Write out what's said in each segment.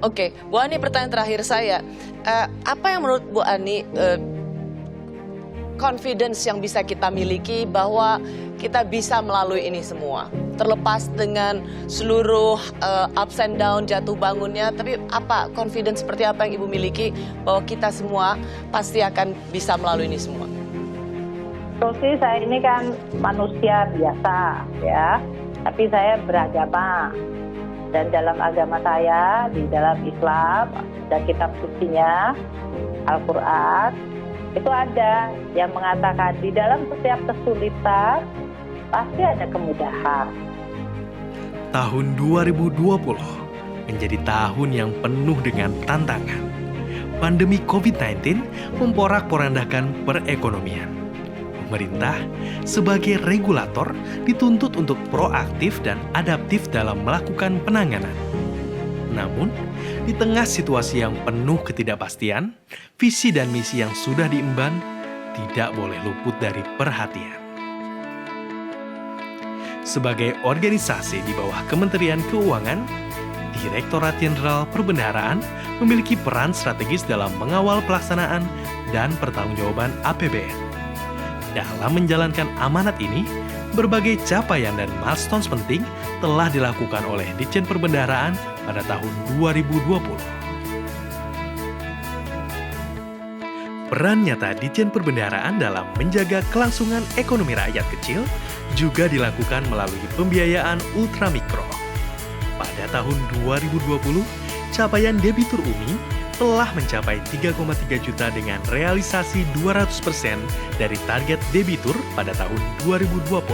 Oke, Bu Ani, pertanyaan terakhir saya, apa yang menurut Bu Ani confidence yang bisa kita miliki bahwa kita bisa melalui ini semua? Terlepas dengan seluruh ups and down, jatuh bangunnya, tapi apa confidence seperti apa yang Ibu miliki bahwa kita semua pasti akan bisa melalui ini semua? Terus sih saya ini kan manusia biasa ya, tapi saya beragama. Dan dalam agama saya, di dalam Islam, dan kitab sucinya, Al-Quran, itu ada yang mengatakan di dalam setiap kesulitan, pasti ada kemudahan. Tahun 2020 menjadi tahun yang penuh dengan tantangan. Pandemi COVID-19 memporak-porandakan perekonomian. Pemerintah sebagai regulator dituntut untuk proaktif dan adaptif dalam melakukan penanganan. Namun, di tengah situasi yang penuh ketidakpastian, visi dan misi yang sudah diemban tidak boleh luput dari perhatian. Sebagai organisasi di bawah Kementerian Keuangan, Direktorat Jenderal Perbendaharaan memiliki peran strategis dalam mengawal pelaksanaan dan pertanggungjawaban APBN. Dalam menjalankan amanat ini, berbagai capaian dan milestones penting telah dilakukan oleh Ditjen Perbendaharaan pada tahun 2020. Peran nyata Ditjen Perbendaharaan dalam menjaga kelangsungan ekonomi rakyat kecil juga dilakukan melalui pembiayaan ultramikro. Pada tahun 2020, capaian debitur UMI telah mencapai 3,3 juta dengan realisasi 200% dari target debitur pada tahun 2020.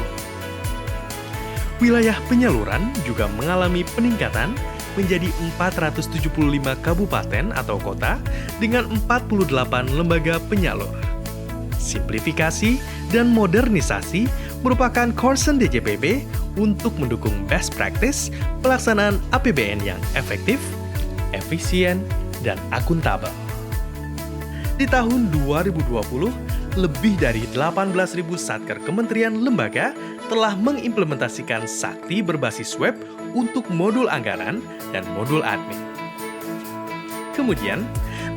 Wilayah penyaluran juga mengalami peningkatan menjadi 475 kabupaten atau kota dengan 48 lembaga penyalur. Simplifikasi dan modernisasi merupakan concern DJPB untuk mendukung best practice pelaksanaan APBN yang efektif, efisien, dan akuntabel. Di tahun 2020, lebih dari 18.000 satker kementerian lembaga telah mengimplementasikan Sakti berbasis web untuk modul anggaran dan modul admin. Kemudian,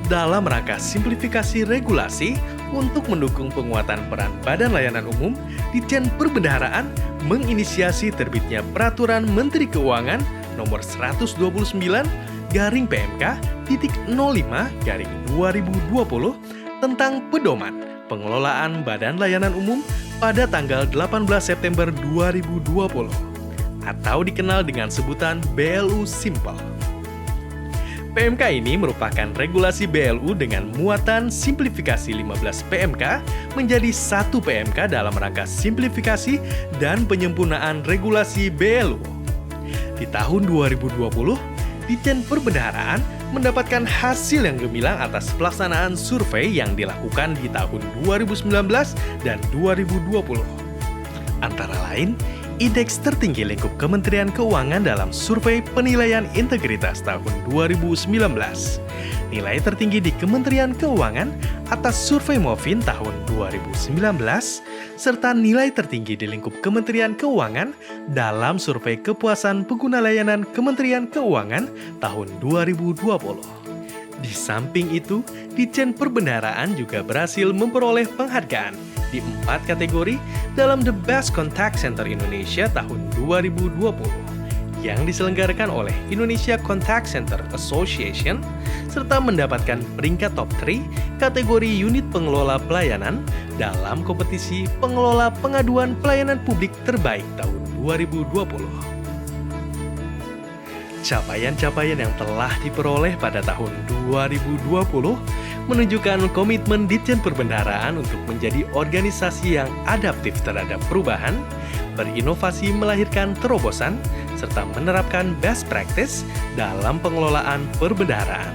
dalam rangka simplifikasi regulasi untuk mendukung penguatan peran Badan Layanan Umum, Ditjen Perbendaharaan menginisiasi terbitnya Peraturan Menteri Keuangan Nomor 129/PMK.05/2020 tentang pedoman pengelolaan Badan Layanan Umum pada tanggal 18 September 2020 atau dikenal dengan sebutan BLU Simple. PMK ini merupakan regulasi BLU dengan muatan simplifikasi 15 PMK menjadi satu PMK dalam rangka simplifikasi dan penyempurnaan regulasi BLU. Di tahun 2020, Ditjen Perbendaharaan mendapatkan hasil yang gemilang atas pelaksanaan survei yang dilakukan di tahun 2019 dan 2020. Antara lain, indeks tertinggi lingkup Kementerian Keuangan dalam survei penilaian integritas tahun 2019. Nilai tertinggi di Kementerian Keuangan atas survei Movin tahun 2019, serta nilai tertinggi di lingkup Kementerian Keuangan dalam survei kepuasan pengguna layanan Kementerian Keuangan tahun 2020. Di samping itu, Ditjen Perbendaharaan juga berhasil memperoleh penghargaan di 4 kategori dalam The Best Contact Center Indonesia tahun 2020 yang diselenggarakan oleh Indonesia Contact Center Association serta mendapatkan peringkat top 3 kategori unit pengelola pelayanan dalam kompetisi pengelola pengaduan pelayanan publik terbaik tahun 2020. Capaian-capaian yang telah diperoleh pada tahun 2020 menunjukkan komitmen Ditjen Perbendaharaan untuk menjadi organisasi yang adaptif terhadap perubahan, berinovasi melahirkan terobosan, serta menerapkan best practice dalam pengelolaan perbendaharaan.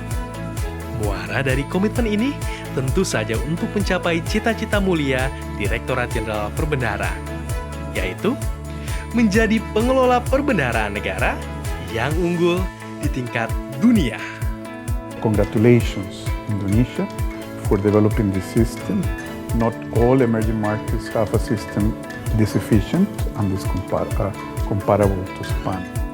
Muara dari komitmen ini tentu saja untuk mencapai cita-cita mulia Direktorat Jenderal Perbendaharaan, yaitu menjadi pengelola perbendaharaan negara yang unggul di tingkat dunia. Congratulations, Indonesia, for developing this system not all emerging markets have a system this efficient and this comparable to Spain.